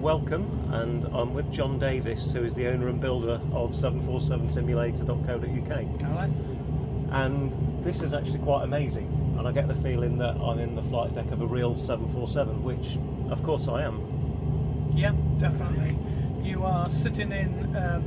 Welcome, and I'm with John Davis, who is the owner and builder of 747simulator.co.uk. Hello. And this is actually quite amazing, and I get the feeling that I'm in the flight deck of a real 747, which of course I am. Yeah, definitely. You are sitting in a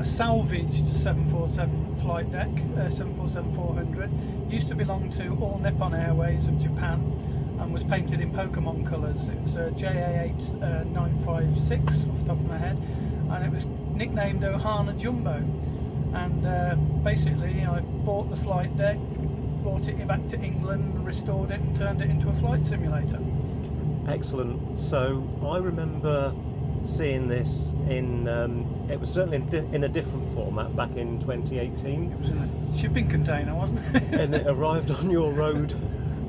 salvaged 747 flight deck, 747-400. Used to belong to all Nippon Airways of Japan and was painted in Pokemon colours. It was a JA8956 off the top of my head, and it was nicknamed Ohana Jumbo. And basically I bought the flight deck, brought it back to England, restored it and turned it into a flight simulator. Excellent. So I remember seeing this in, it was certainly in a different format back in 2018. It was in a shipping container, wasn't it? And it arrived on your road.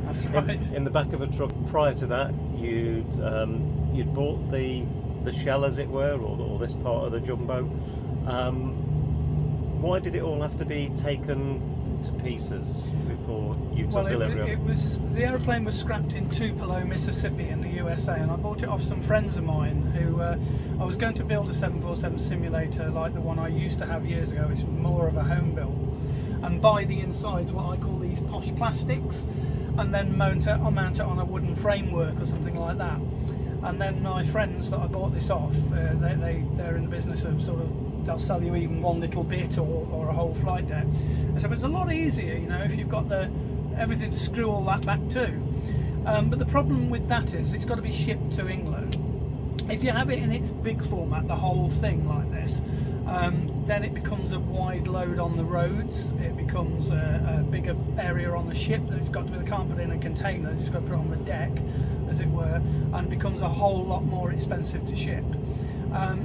That's right. In the back of a truck. Prior to that, you'd bought the shell, as it were, or this part of the jumbo. Why did it all have to be taken to pieces before you took delivery of it? The aeroplane was scrapped in Tupelo, Mississippi in the USA, and I bought it off some friends of mine who I was going to build a 747 simulator like the one I used to have years ago. It's more of a home build, and buy the insides, what I call these posh plastics, and then mount it on a wooden framework or something like that. And then my friends that I bought this off, they're in the business of they'll sell you even one little bit or a whole flight deck. And so it's a lot easier, you know, if you've got everything to screw all that back to. But the problem with that is it's got to be shipped to England. If you have it in its big format, the whole thing like this, then it becomes a wide load on the roads. It becomes a bigger area on the ship that it's got to be. They can't put it in a container, they've just got to put it on the deck, as it were, and it becomes a whole lot more expensive to ship.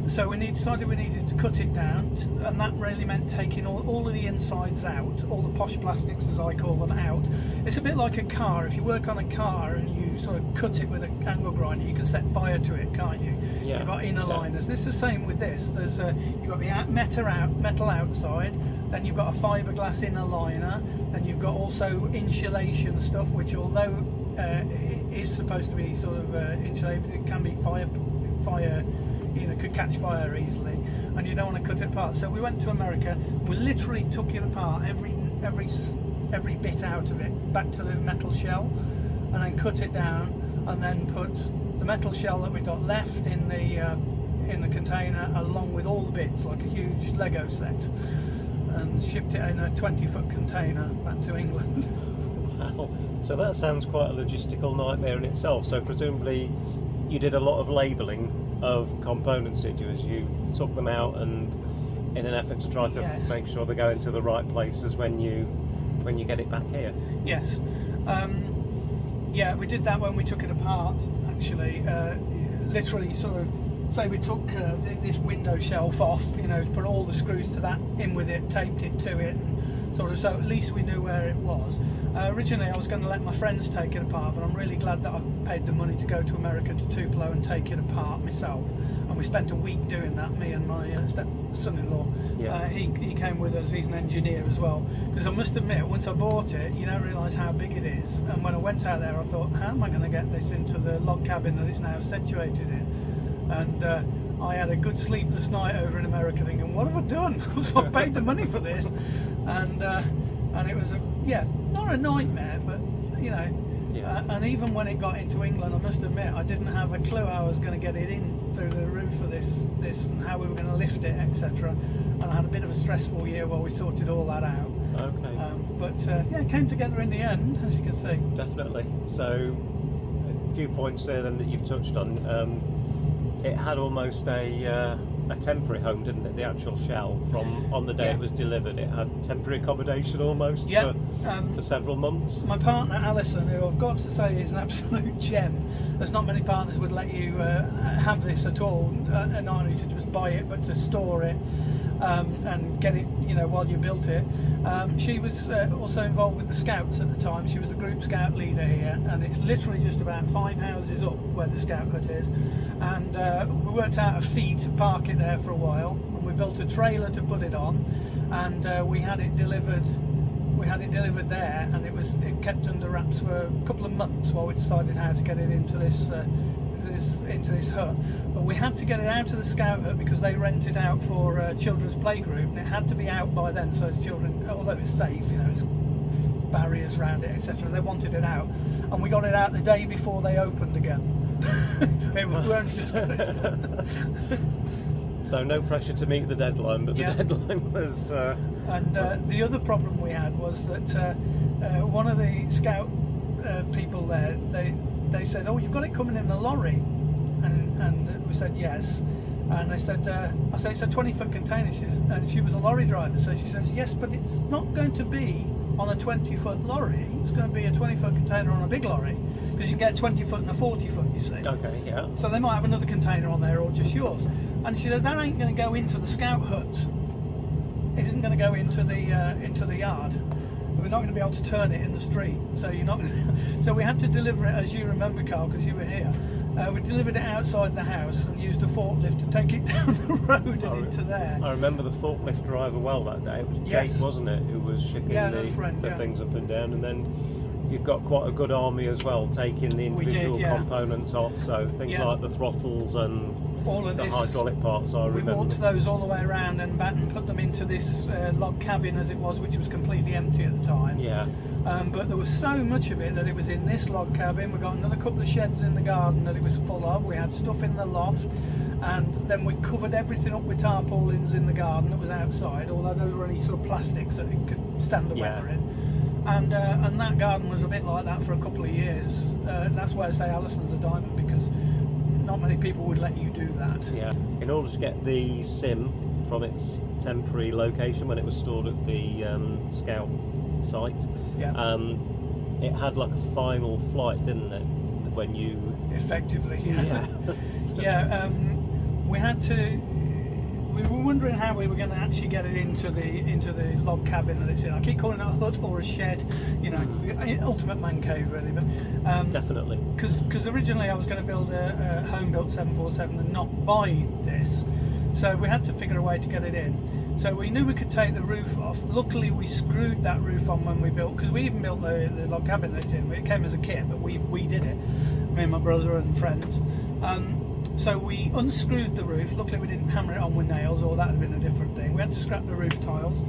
So we decided we needed to cut it down, and that really meant taking all of the insides out, all the posh plastics as I call them out. It's a bit like a car. If you work on a car and you sort of cut it with an angle grinder, you can set fire to it, can't you? Yeah. You've got inner liners. It's the same with this. There's you've got the metal outside, then you've got a fiberglass inner liner, then you've got also insulation stuff, which although it is supposed to be sort of insulated, it can be fire. You know, could catch fire easily, and you don't want to cut it apart. So we went to America. We literally took it apart, every bit out of it, back to the metal shell, and then cut it down, and then put the metal shell that we got left in the container, along with all the bits, like a huge Lego set, and shipped it in a 20-foot container back to England. Wow. So that sounds quite a logistical nightmare in itself. So presumably you did a lot of labelling of components, did you, as you took them out, and in an effort to try to make sure they're going to the right places when you get it back here? Yes. Yeah, we did that when we took it apart, actually. Literally sort of, say we took this window shelf off, you know, put all the screws to that in with it, taped it to it, and sort of, so at least we knew where it was. Originally I was going to let my friends take it apart, but I'm really glad that I paid the money to go to America to Tupelo and take it apart myself, and we spent a week doing that, me and my step-son-in-law. Yeah. He came with us. He's an engineer as well, because I must admit, once I bought it, you don't realise how big it is, and when I went out there I thought, how am I going to get this into the log cabin that it's now situated in? And I had a good sleepless night over in America thinking, what have I done? So I paid the money for this, and it was not a nightmare, but you know. Yeah. And even when it got into England, I must admit, I didn't have a clue how I was going to get it in through the roof of this and how we were going to lift it, etc. And I had a bit of a stressful year while we sorted all that out. Okay. But it came together in the end, as you can see. Definitely. So a few points there then that you've touched on. It had almost a temporary home, didn't it? The actual shell, from on the day it was delivered, it had temporary accommodation almost for several months. My partner Alison, who I've got to say is an absolute gem. There's not many partners would let you have this at all, and not only to just buy it but to store it and get it, you know, while you built it. She was also involved with the Scouts at the time. She was the group Scout leader here, and it's literally just about 5 houses up where the Scout hut is, and we worked out a fee to park it there for a while, and we built a trailer to put it on, and we had it delivered we had it delivered there, and it kept under wraps for a couple of months while we decided how to get it into this hut. But we had to get it out of the scout hut because they rent it out for children's playgroup, and it had to be out by then, so the children, although it's safe, you know, it's barriers around it, etc., they wanted it out, and we got it out the day before they opened again. We weren't just So no pressure to meet the deadline, but the deadline was... And the other problem we had was that one of the scout people there, they said, "Oh, you've got it coming in a lorry," and we said yes. And they said, I said, "It's a 20-foot container," and she was a lorry driver, so she says, "Yes, but it's not going to be on a 20-foot lorry. It's going to be a 20-foot container on a big lorry, because you can get 20-foot and a 40-foot, you see." Okay, yeah. So they might have another container on there, or just yours. And she said, "That ain't going to go into the scout hut. It isn't going to go into the yard. We're not going to be able to turn it in the street. So you're not." So we had to deliver it, as you remember, Carl, because you were here. We delivered it outside the house and used a forklift to take it down the road and into there. I remember the forklift driver well that day. It was Jake, wasn't it, who was shipping the things up and down, and then you've got quite a good army as well, taking the individual components off, so things like the throttles and all of the hydraulic parts. I remember. We walked those all the way around and back and put them into this log cabin, as it was, which was completely empty at the time. Yeah. But there was so much of it that it was in this log cabin. We got another couple of sheds in the garden that it was full of. We had stuff in the loft, and then we covered everything up with tarpaulins in the garden that was outside, although those were only sort of plastics that it could stand the weather in. And that garden was a bit like that for a couple of years. That's why I say Alison's a diamond, because not many people would let you do that. Yeah. In order to get the sim from its temporary location when it was stored at the scout site, it had like a final flight, didn't it? When you effectively, we had to. We were wondering how we were going to actually get it into the log cabin that it's in. I keep calling it a hut or a shed, you know, ultimate man cave really. But definitely, because originally I was going to build a home-built 747 and not buy this, so we had to figure a way to get it in. So we knew we could take the roof off. Luckily, we screwed that roof on when we built, because we even built the log cabin that it's in. It came as a kit, but we did it, me and my brother and friends. So we unscrewed the roof. Luckily we didn't hammer it on with nails, or that would have been a different thing. We had to scrap the roof tiles,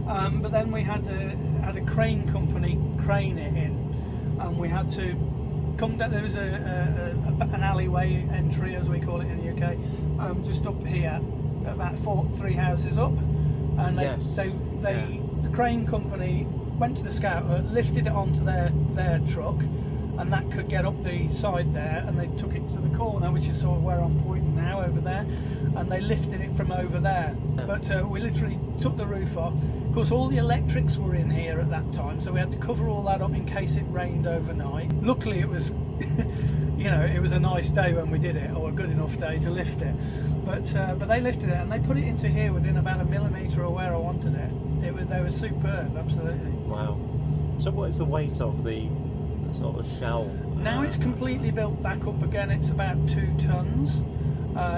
but then we had a crane company crane it in, and we had to come down. There was an alleyway entry, as we call it in the UK, just up here, about 3 houses up, and the crane company went to the scout hut, lifted it onto their truck, and that could get up the side there, and they took it to the corner, which is sort of where I'm pointing now, over there, and they lifted it from over there. But we literally took the roof off. Of course, all the electrics were in here at that time, so we had to cover all that up in case it rained overnight. Luckily it was you know, it was a nice day when we did it, or a good enough day to lift it. But they lifted it and they put it into here within about 1 millimetre of where I wanted it. They were superb, absolutely. Wow. So what is the weight of the sort of shell? Now it's completely built back up again. It's about 2 tons.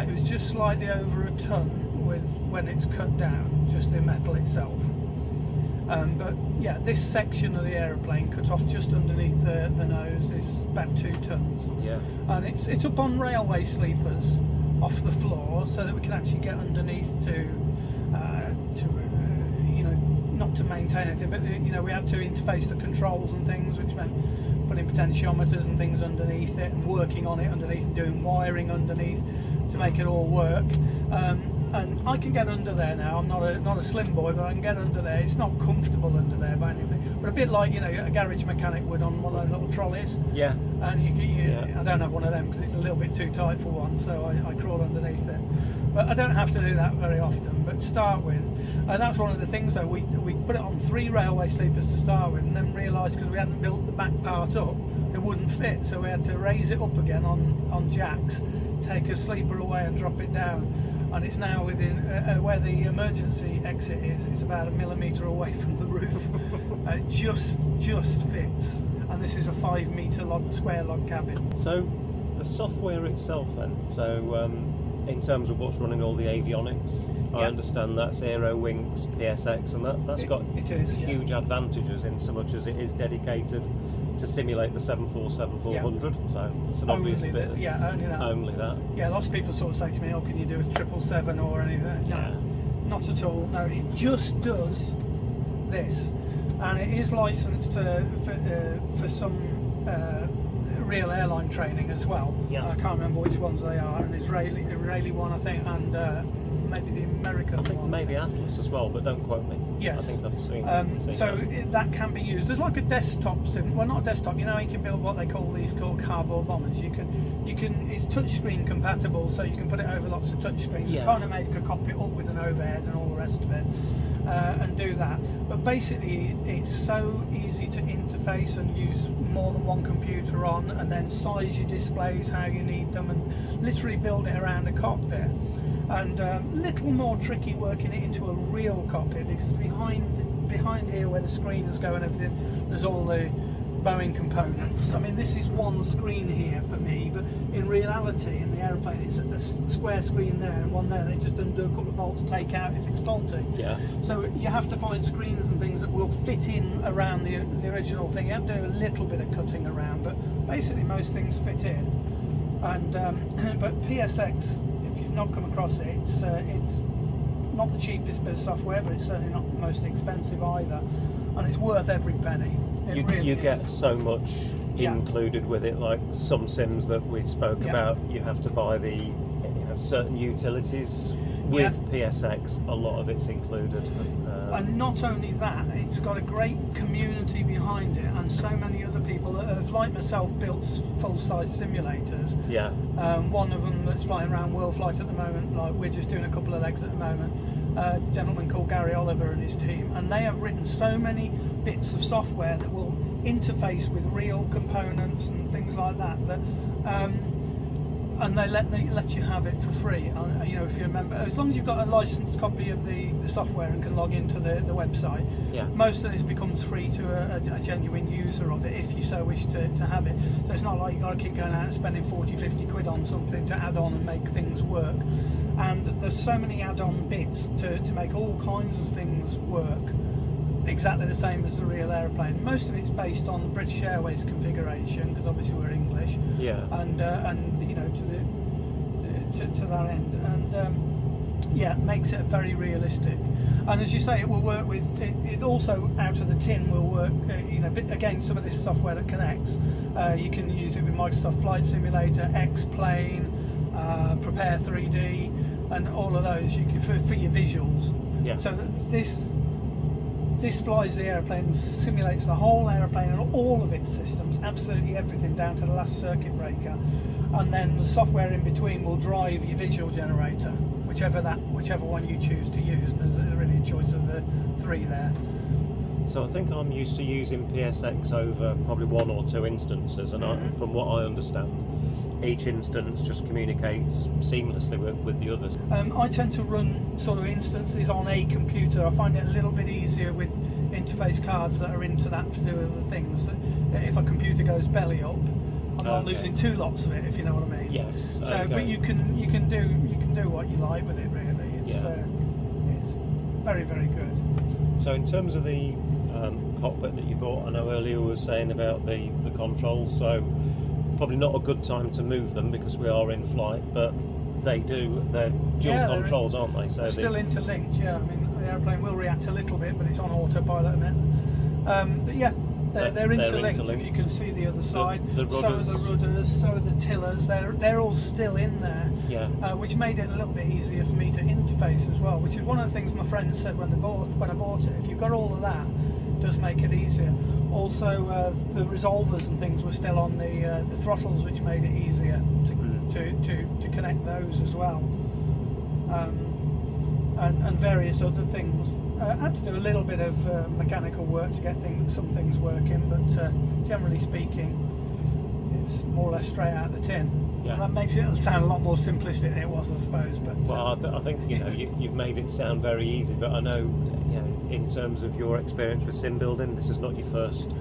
It was just slightly over a ton when it's cut down, just the metal itself. But yeah, this section of the aeroplane cut off just underneath the nose is about 2 tons. Yeah. And it's up on railway sleepers off the floor, so that we can actually get underneath to you know, not to maintain anything, but you know, we had to interface the controls and things, which meant putting potentiometers and things underneath it and working on it underneath and doing wiring underneath to make it all work. And I can get under there now. I'm not a slim boy, but I can get under there. It's not comfortable under there by anything, but a bit like, you know, a garage mechanic would on one of those little trolleys. Yeah. And I don't have one of them because it's a little bit too tight for one, so I crawl underneath it. But I don't have to do that very often. But to start with, and that's one of the things though. We put it on 3 railway sleepers to start with, and then realised because we hadn't built the back part up, it wouldn't fit. So we had to raise it up again on jacks, take a sleeper away and drop it down. And it's now within where the emergency exit is. It's about 1 millimetre away from the roof. It just fits. And this is a 5 metre square log cabin. So the software itself, then. So in terms of what's running all the avionics, I understand that's Aerowinx PSX, and that's got it is, huge advantages in so much as it is dedicated to simulate the 747-400. So it's an obvious bit. Only that. Only that. Yeah, lots of people sort of say to me, "Oh, can you do a 777 or anything?" No, not at all. No, it just does this, and it is licensed for some real airline training as well. Yeah. I can't remember which ones they are. An Israeli one, I think, and maybe the American I think one. maybe Atlas as well, but don't quote me. Yes. I think I've seen so that. that can be used. There's like a desktop sim. Well, not a desktop. You know, you can build what they call cardboard bombers. You can. It's touchscreen compatible, so you can put it over lots of touchscreens. You kind of make a cockpit up with an overhead and all the rest of it, and do that. But basically, it's so easy to interface and use more than one computer on, and then size your displays how you need them, and literally build it around a cockpit. And little more tricky working it into a real cockpit, because behind here where the screens go and everything, there's all the Boeing components. I mean, this is one screen here for me, but in reality, in the aeroplane, it's a square screen there and one there. They just undo a couple of bolts, take out if it's faulty. Yeah. So you have to find screens and things that will fit in around the original thing. You have to do a little bit of cutting around, but basically most things fit in. And but PSX, if you've not come across it, it's not the cheapest bit of software, but it's certainly not the most expensive either, and it's worth every penny. You get so much included with it, like some sims that we spoke about, you have to buy the certain utilities. With PSX, a lot of it's included. And not only that, it's got a great community behind it, and so many other people that have, like myself, built full-size simulators. Yeah. One of them that's flying around worldflight at the moment, like we're just doing a couple of legs at the moment, a gentleman called Gary Oliver and his team, and they have written so many bits of software that will interface with real components and things like that, and they let you have it for free. You know, if you remember, as long as you've got a licensed copy of the software and can log into the website, most of this becomes free to a genuine user of it, if you so wish to have it. So it's not like you've got to keep going out and spending 40-50 quid on something to add on and make things work. And there's so many add-on bits to make all kinds of things work exactly the same as the real airplane. Most of it's based on the British Airways configuration, because obviously we're English. Yeah. And you know, to that end, and makes it very realistic. And as you say, it will work with it also out of the tin will work. You know, again, some of this software that connects, you can use it with Microsoft Flight Simulator, X-Plane, Prepare 3D, and all of those you can for your visuals. Yeah. So that this flies the airplane, simulates the whole airplane and all of its systems, absolutely everything down to the last circuit breaker, and then the software in between will drive your visual generator, whichever one you choose to use. And there's really a choice of the three there. So I think I'm used to using PSX over probably one or two instances, and from what I understand, each instance just communicates seamlessly with the others. I tend to run sort of instances on a computer. I find it a little bit easier with interface cards that are into that to do other things. If a computer goes belly up, I'm not losing two lots of it, if you know what I mean. Yes. So, but you can do what you like with it. Really, it's very, very good. So in terms of the cockpit that you bought, I know earlier we were saying about the controls. So probably not a good time to move them because we are in flight, but they're dual controls, aren't they? So they're still interlinked. Yeah, I mean the airplane will react a little bit, but it's on autopilot a minute. But yeah. They're interlinked. If you can see the other side, the rudders. So are the rudders, so are the tillers. They're all still in there, which made it a little bit easier for me to interface as well. Which is one of the things my friends said when I bought it. If you've got all of that, it does make it easier. Also, the resolvers and things were still on the throttles, which made it easier to connect those as well. And various other things. I had to do a little bit of mechanical work to get some things working, but generally speaking, it's more or less straight out of the tin. Yeah. And that makes it sound a lot more simplistic than it was, I suppose. But well, I think you've made it sound very easy, but I know, in terms of your experience with sim building, this is not your first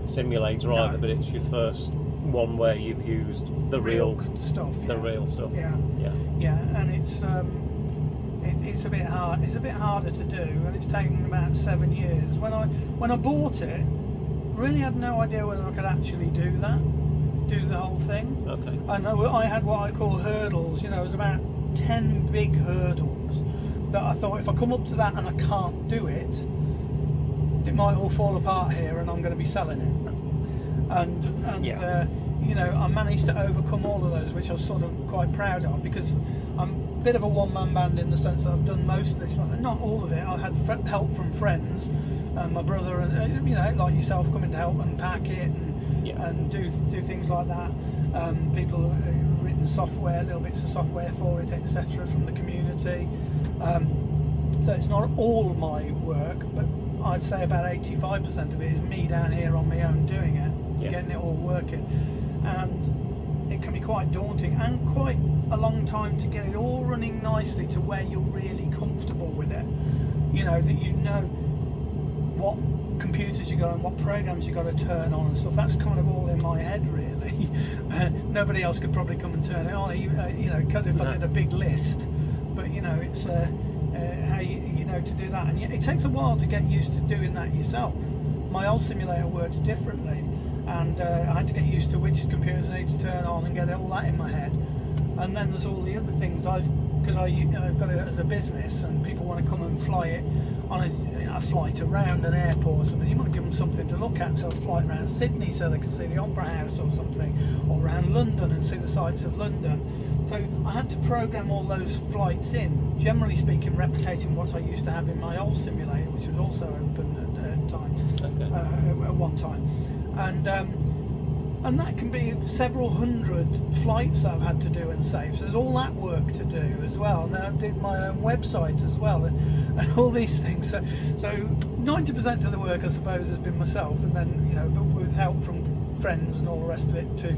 simulator either, but it's your first one where you've used the real stuff. the real stuff. Yeah. Yeah. And it's a bit hard. It's a bit harder to do, and it's taken about 7 years. When I bought it, really had no idea whether I could actually do the whole thing. Okay. And I had what I call hurdles. You know, it was about 10 big hurdles that I thought if I come up to that and I can't do it, it might all fall apart here, and I'm going to be selling it. And Yeah. you know, I managed to overcome all of those, which I was sort of quite proud of, because I'm a bit of a one-man band in the sense that I've done most of this, not all of it. I had help from friends, and my brother, and you know, like yourself, coming to help unpack it and do things like that. People who've written software, little bits of software for it, etc., from the community. So it's not all my work, but I'd say about 85% of it is me down here on my own doing it, getting it all working. And it can be quite daunting and quite a long time to get it all running nicely to where you're really comfortable with it. You know, that you know what computers you got and what programs you got to turn on and stuff. That's kind of all in my head, really. Nobody else could probably come and turn it on, you know, if I did a big list. But you know, it's how you know to do that, and it takes a while to get used to doing that yourself. My old simulator worked differently, and I had to get used to which computers I need to turn on and get all that in my head. And then there's all the other things because I've got it as a business, and people want to come and fly it on a flight around an airport or something. You might give them something to look at, so a flight around Sydney so they can see the Opera House or something, or around London and see the sights of London. So I had to program all those flights in, generally speaking replicating what I used to have in my old simulator, which was also open at one time. And that can be several hundred flights that I've had to do and save. So there's all that work to do as well. And then I did my own website as well, and all these things. So 90% of the work, I suppose, has been myself, and then, you know, but with help from friends and all the rest of it to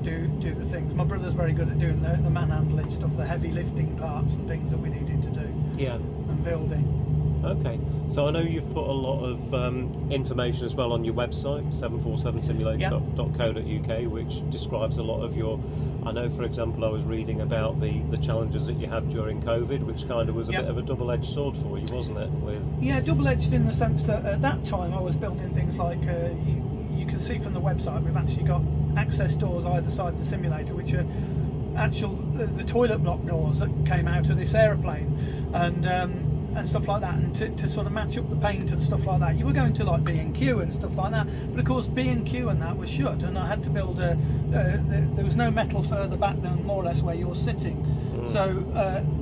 do the things. My brother's very good at doing the manhandling stuff, the heavy lifting parts and things that we needed to do. Yeah. And building. Okay, so I know you've put a lot of information as well on your website, 747simulator.co.uk, which describes a lot of your. I know, for example, I was reading about the challenges that you had during COVID, which kind of was a bit of a double-edged sword for you, wasn't it? Double-edged in the sense that at that time I was building things like you can see from the website, we've actually got access doors either side of the simulator, which are the toilet block doors that came out of this aeroplane, and stuff like that, and to sort of match up the paint and stuff like that. You were going to like B&Q and stuff like that, but of course B&Q and that was shut, and I had to build there was no metal further back than more or less where you're sitting. So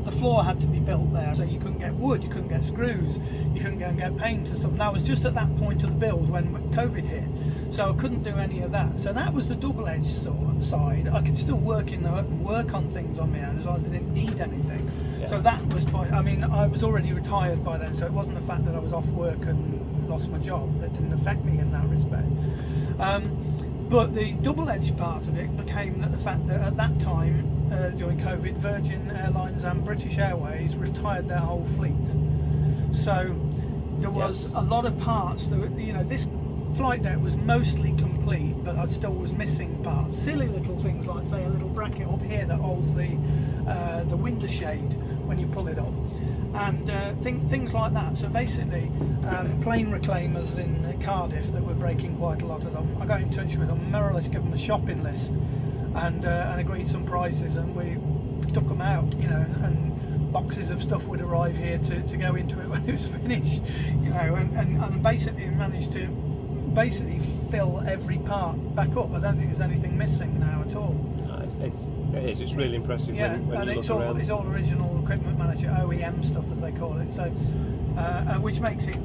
the floor had to be built there, so you couldn't get wood, you couldn't get screws, you couldn't go and get paint and stuff. And I was just at that point of the build when COVID hit, so I couldn't do any of that. So that was the double-edged side. I could still work on things on my own as I didn't need anything. So that was I mean, I was already retired by then, so it wasn't the fact that I was off work and lost my job that didn't affect me in that respect. But the double-edged part of it became the fact that at that time, during COVID, Virgin Airlines and British Airways retired their whole fleet. So there was a lot of parts that, you know, this flight deck was mostly complete, but I still was missing parts. Silly little things like, say, a little bracket up here that holds the window shade when you pull it up, and things like that. So basically, plane reclaimers in Cardiff that were breaking quite a lot of them, I got in touch with them, more or less gave them a shopping list, and agreed some prices, and we took them out, you know, and boxes of stuff would arrive here to go into it when it was finished, you know, and basically managed to fill every part back up. I don't think there's anything missing now at all. It's really impressive when you look around. It's all original equipment manager, OEM stuff as they call it, so which makes it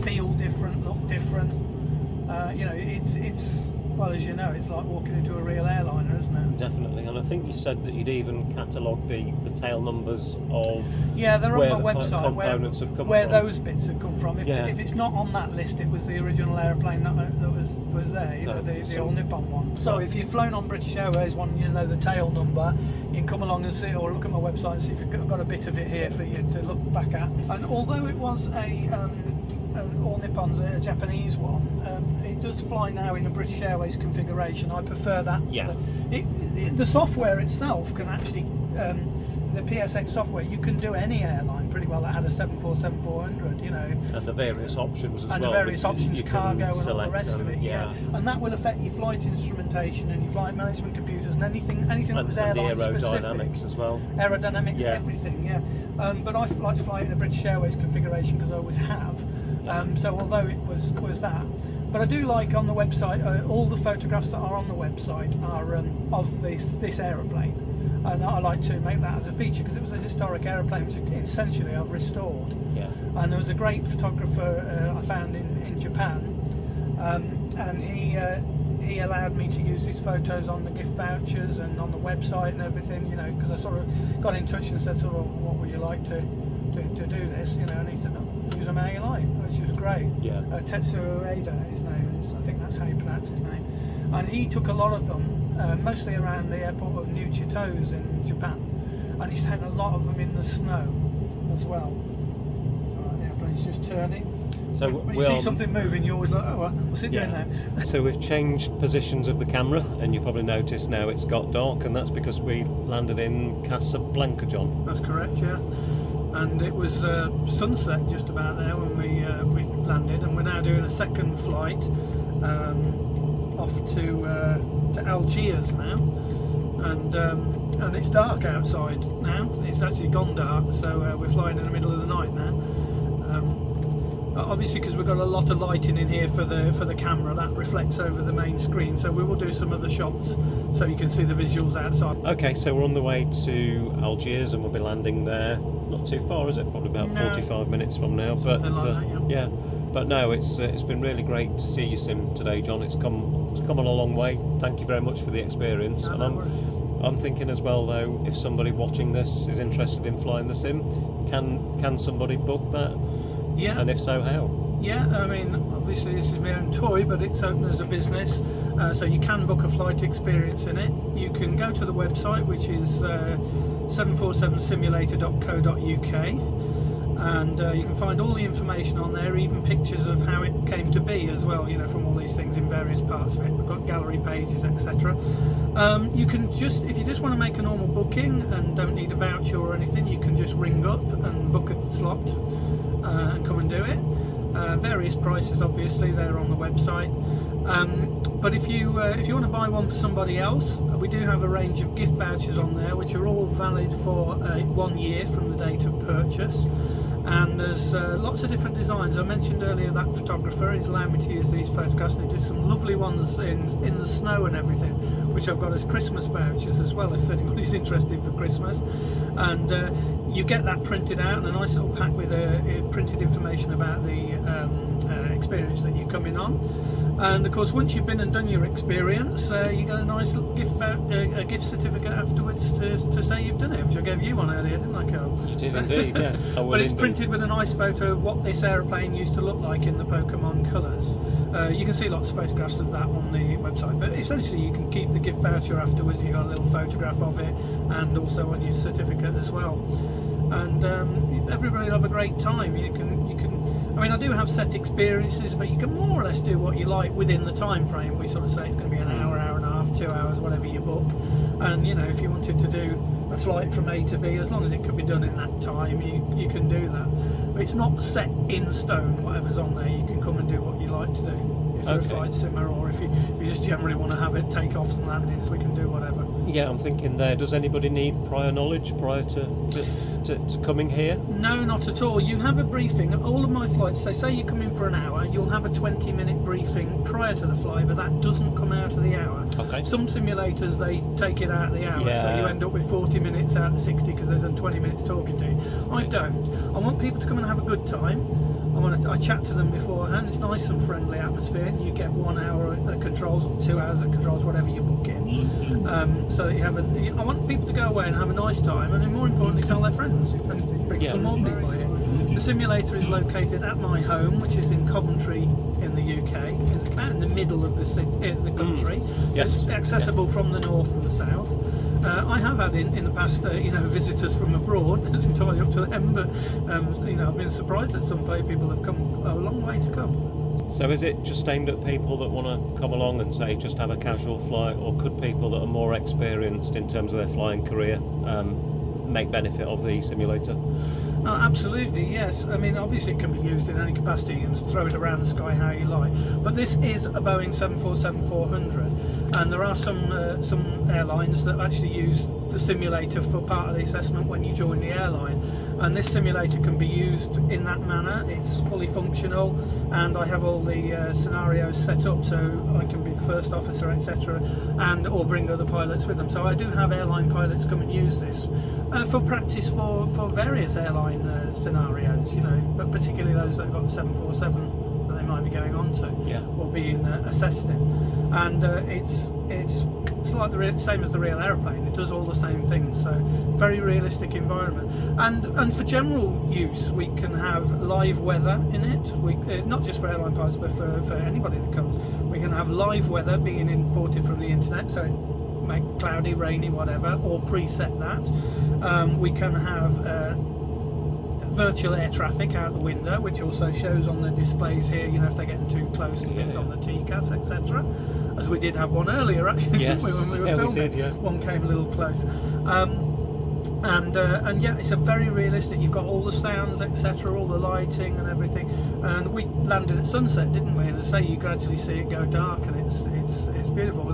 feel different, look different. You know, it's well, as you know, it's like walking into a real airliner, isn't it? Definitely, and I think you said that you'd even catalogued the tail numbers of they're where on my the website components have come where from. those bits have come from. If it's not on that list, it was the original airplane that was there, you know, the old Nippon one. So if you've flown on British Airways one, you know the tail number, you can come along and see, or look at my website and see if you've got a bit of it here for you to look back at. And although it was all Nippon's a Japanese one, does fly now in a British Airways configuration. I prefer that. Yeah. The software itself can actually, the PSX software, you can do any airline pretty well that had a 747-400, you know. And the various options as well. And the various options, you cargo and all the rest them, of it, yeah. And that will affect your flight instrumentation and your flight management computers and anything that was airline specific. specific. Aerodynamics as well. Aerodynamics, everything, yeah. But I like to fly in a British Airways configuration because I always have. So although it was that, but I do like on the website, all the photographs that are on the website are of this aeroplane. And I like to make that as a feature because it was a historic aeroplane which essentially I've restored. Yeah. And there was a great photographer I found in Japan, and he allowed me to use his photos on the gift vouchers and on the website and everything, you know, because I sort of got in touch and said, sort of, what would you like to do this, you know, and he said, oh, use them how you like, which was great. Yeah. Tetsuo Ada, his name is, I think that's how you pronounce his name, and he took a lot of them. Mostly around the airport of New Chitose in Japan, and he's taken a lot of them in the snow as well. So the airplane's just turning. So when you see something moving, you're always like, oh, what's it doing now? So we've changed positions of the camera, and you probably noticed now it's got dark, and that's because we landed in Casablanca, John. That's correct, yeah. And it was sunset just about there when we landed, and we're now doing a second flight off to Algiers now, and it's dark outside now. It's actually gone dark, so we're flying in the middle of the night now. Obviously, because we've got a lot of lighting in here for the camera, that reflects over the main screen. So we will do some of the shots so you can see the visuals outside. Okay, so we're on the way to Algiers, and we'll be landing there. Not too far, is it? Probably about 45 minutes from now. But something like that, yeah. But no, it's been really great to see you sim today, John. It's come on a long way. Thank you very much for the experience. No, and I'm thinking as well, though, if somebody watching this is interested in flying the sim, can somebody book that? Yeah. And if so, how? Yeah, I mean, obviously this is my own toy, but it's open as a business, so you can book a flight experience in it. You can go to the website, which is 747simulator.co.uk. and you can find all the information on there, even pictures of how it came to be as well, you know, from all these things in various parts of it. We've got gallery pages, etc. You can just, if you just want to make a normal booking and don't need a voucher or anything, you can just ring up and book a slot and come and do it. Various prices, obviously, they're on the website. But if you want to buy one for somebody else, we do have a range of gift vouchers on there, which are all valid for 1 year from the date of purchase. And there's lots of different designs. I mentioned earlier that photographer is allowing me to use these photographs, and he did some lovely ones in the snow and everything, which I've got as Christmas vouchers as well, if anybody's interested for Christmas. And you get that printed out in a nice little pack with printed information about the experience that you're coming on. And of course, once you've been and done your experience, you get a nice little gift certificate afterwards to say you've done it, which I gave you one earlier, didn't I, Carl? You did indeed, yeah. But it's printed with a nice photo of what this aeroplane used to look like in the Pokemon colours. You can see lots of photographs of that on the website, but essentially you can keep the gift voucher afterwards. You've got a little photograph of it, and also on your certificate as well. And everybody will have a great time. You can. I mean, I do have set experiences, but you can more or less do what you like within the time frame. We sort of say it's going to be an hour, hour and a half, 2 hours, whatever you book. And you know, if you wanted to do a flight from A to B, as long as it could be done in that time, you can do that. But it's not set in stone. Whatever's on there, you can come and do what you like to do. If you're a flight simmer, or if you just generally want to have it takeoffs and landings, we can do whatever. Yeah, I'm thinking there, does anybody need prior knowledge prior to coming here? No, not at all. You have a briefing. All of my flights, say you come in for an hour, you'll have a 20-minute briefing prior to the flight, but that doesn't come out of the hour. Okay. Some simulators, they take it out of the hour, so you end up with 40 minutes out of 60 because they've done 20 minutes talking to you. I don't. I want people to come and have a good time. I chat to them beforehand. It's nice and friendly atmosphere. You get 1 hour at controls or 2 hours at controls, whatever you book in. So that you have I want people to go away and have a nice time, and then more importantly, tell their friends. Bring some more people here. The simulator is located at my home, which is in Coventry in the UK. It's about in the middle of the country. Yes. It's accessible from the north and the south. I have had in the past, visitors from abroad. It's entirely up to them, but I've been surprised that some people have come a long way to come. So is it just aimed at people that want to come along and say just have a casual flight, or could people that are more experienced in terms of their flying career make benefit of the simulator? Oh, absolutely, yes. I mean, obviously it can be used in any capacity and throw it around the sky how you like. But this is a Boeing 747-400, and there are some airlines that actually use the simulator for part of the assessment when you join the airline. And this simulator can be used in that manner. It's fully functional, and I have all the scenarios set up so I can be the first officer, etc., and or bring other pilots with them. So I do have airline pilots come and use this for practice for various airline scenarios, you know, but particularly those that have got the 747 that they might be going on to, Yeah. or being assessed in. And it's like the same as the real aeroplane. It does all the same things. So very realistic environment. And for general use, we can have live weather in it. We not just for airline pilots, but for anybody that comes. We can have live weather being imported from the internet. So make cloudy, rainy, whatever, or preset that. We can have virtual air traffic out the window, which also shows on the displays here, you know, if they're getting too close and things on the TCAS, etc. As we did have one earlier, actually, Yes. when we were Yeah, filming. we did, yeah. One came a little close. And yeah, it's a very realistic. You've got all the sounds, etc., all the lighting and everything. And we landed at sunset, didn't we? And as I say, you gradually see it go dark, and it's beautiful.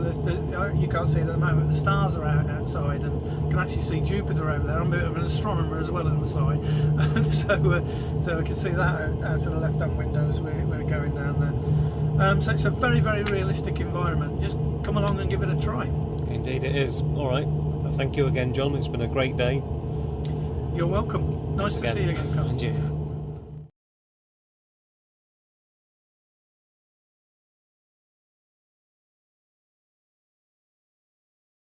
You can't see it at the moment. The stars are outside, and you can actually see Jupiter over there. I'm a bit of an astronomer as well on the side, so I can see that out of the left-hand window as we're going down there. So it's a very, very realistic environment. Just come along and give it a try. Indeed it is. All right. Thank you again, John. It's been a great day. You're welcome. Nice to see you again, Carl. And you.